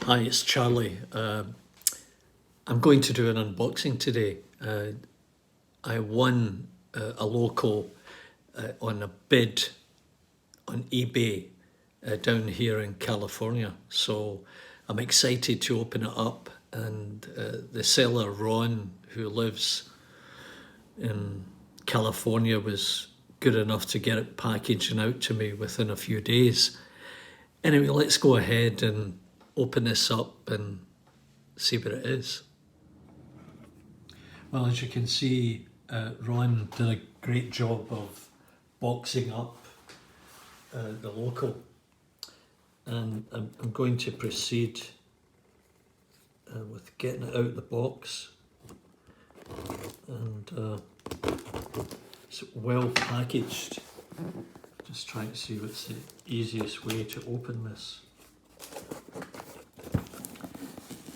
Hi, it's Charlie. I'm going to do an unboxing today. I won a loco on a bid on eBay down here in California. So I'm excited to open it up, and the seller, Ron, who lives in California, was good enough to get it packaged and out to me within a few days. Anyway, let's go ahead and open this up and see what it is. Well, as you can see, Ron did a great job of boxing up the loco, and I'm going to proceed with getting it out of the box, and it's well packaged. Just trying to see what's the easiest way to open this.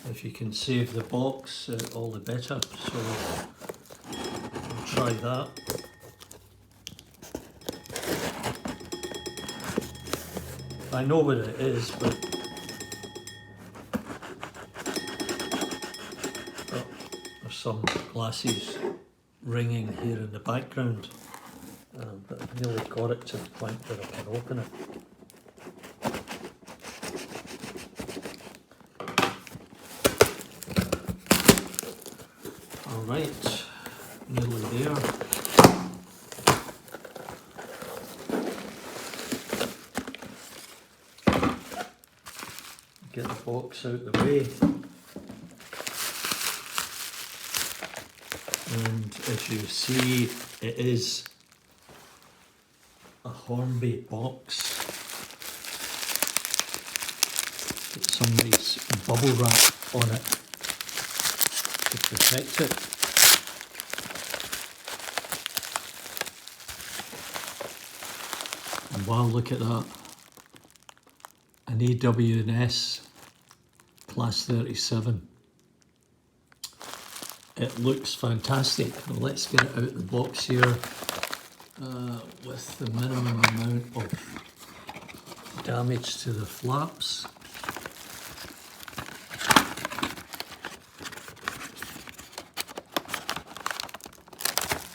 If you can save the box, all the better. So we'll try that. I know what it is, but there's some glasses ringing here in the background, but I've nearly got it to the point where I can open it. Right, nearly there. Get the box out of the way. And as you see, it is a Hornby box. Got some nice bubble wrap on it to protect it. And wow, look at that. An EWS Class 37. It looks fantastic. Well, let's get it out of the box here with the minimum amount of damage to the flaps.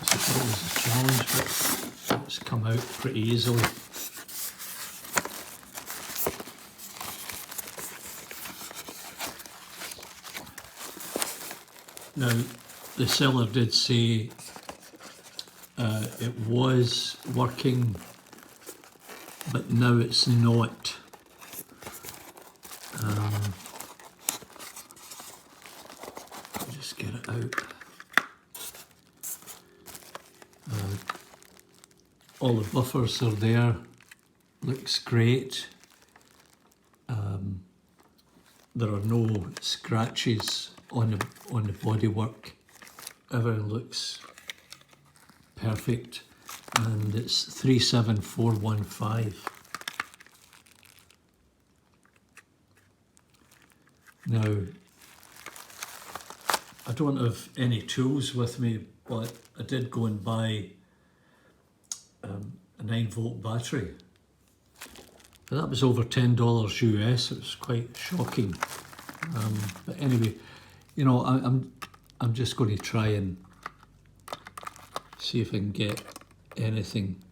I suppose it's a challenge, but it's come out pretty easily. Now, the seller did say it was working, but now it's not. I'll just get it out. All the buffers are there, looks great. There are no scratches on the bodywork. Everything looks perfect, and it's 37415. Now, I don't have any tools with me, but I did go and buy a 9-volt battery. But that was over $10 US. It was quite shocking. But anyway, you know, I'm just going to try and see if I can get anything.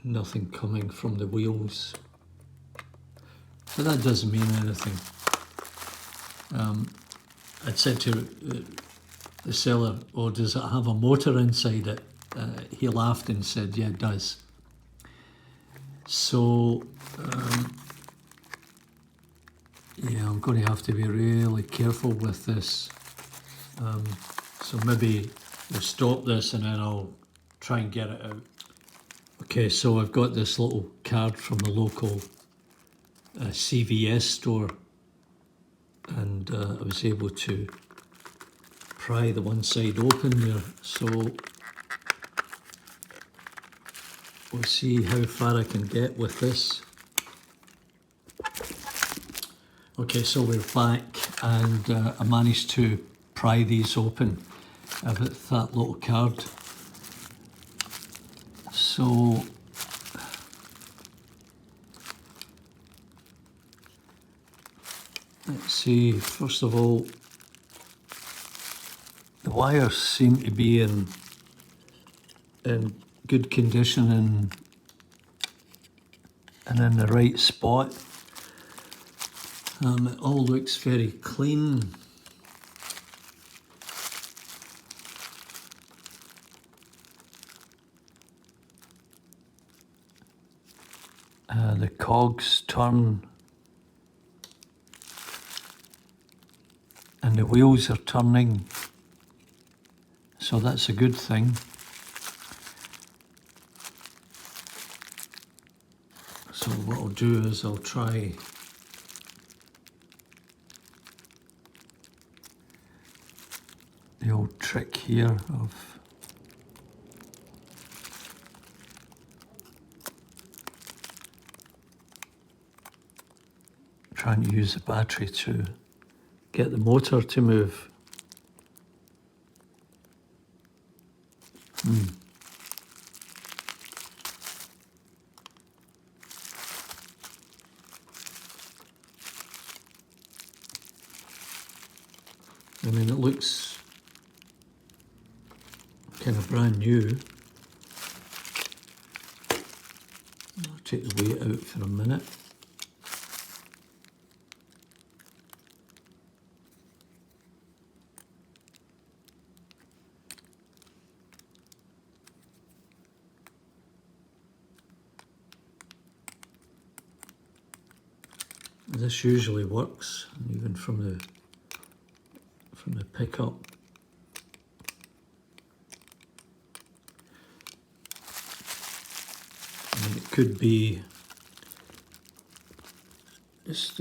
Nothing coming from the wheels, but that doesn't mean anything. I'd said to the seller, "Oh, does it have a motor inside it?" He laughed and said, "Yeah, it does." So, yeah, I'm going to have to be really careful with this. So maybe we'll stop this and then I'll try and get it out. Okay, so I've got this little card from the local CVS store, and I was able to pry the one side open there. So we'll see how far I can get with this. Okay, so we're back, and I managed to pry these open with that little card. So let's see, first of all, the wires seem to be in good condition and in the right spot. It all looks very clean. The cogs turn and the wheels are turning, so that's a good thing. So what I'll do is I'll try the old trick here of trying to use the battery to get the motor to move. I mean, it looks kind of brand new. I'll take the weight out for a minute. This usually works, even from the pickup. I mean, it could be just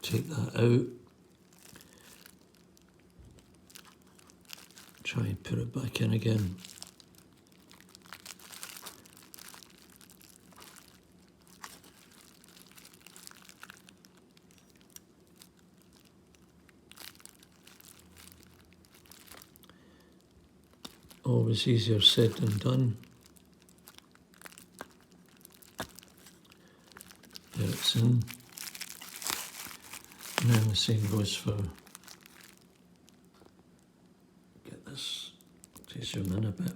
take that out, try and put it back in again. Always easier said than done. There it's in. And then the same goes for, get this to zoom in a bit.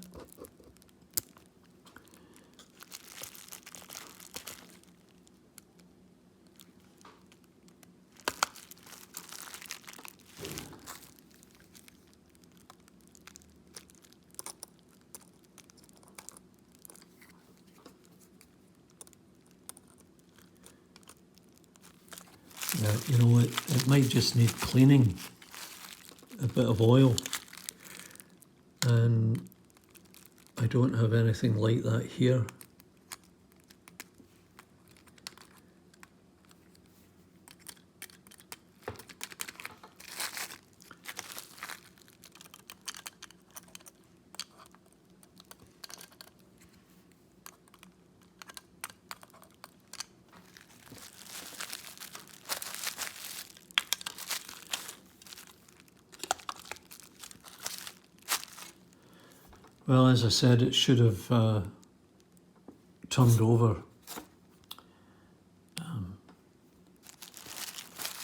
You know, it might just need cleaning, a bit of oil, and I don't have anything like that here. Well, as I said, it should have turned over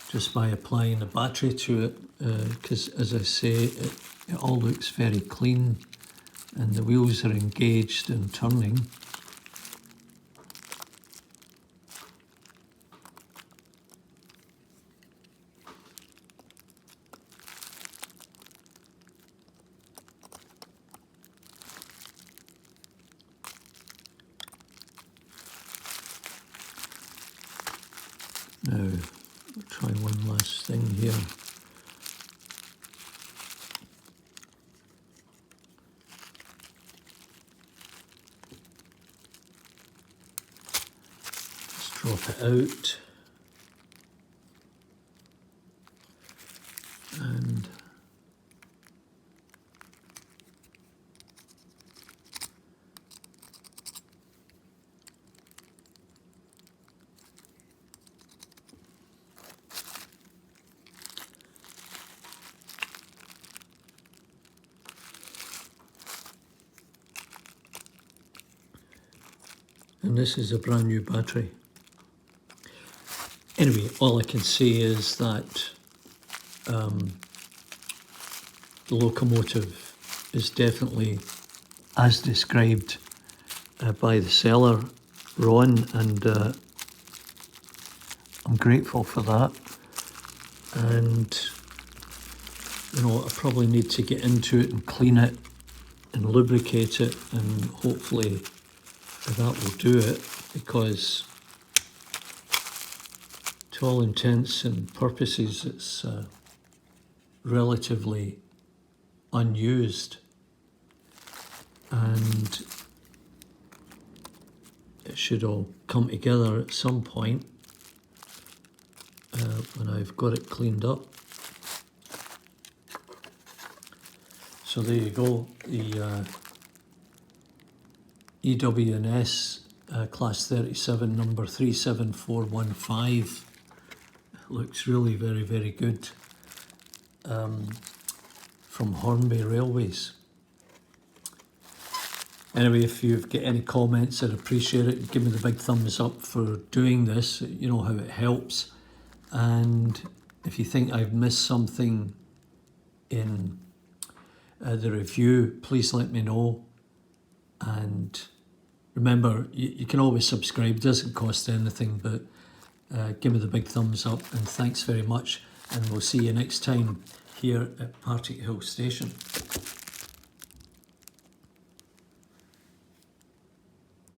just by applying the battery to it, because as I say, it all looks very clean and the wheels are engaged and turning. Now, I'll try one last thing here. Just drop it out. And And this is a brand new battery. Anyway, all I can say is that the locomotive is definitely as described by the seller, Ron, and I'm grateful for that. And you know, I probably need to get into it and clean it and lubricate it, and hopefully that will do it, because to all intents and purposes it's relatively unused, and it should all come together at some point when I've got it cleaned up. So there you go, the EWNS class 37 number 37415 looks really very, very good, from Hornby Railways. Anyway, if you've got any comments, I'd appreciate it. Give me the big thumbs up for doing this. You know how it helps. And if you think I've missed something in the review, please let me know. And remember, you can always subscribe. It doesn't cost anything, but give me the big thumbs up. And thanks very much. And we'll see you next time here at Partickhill Station.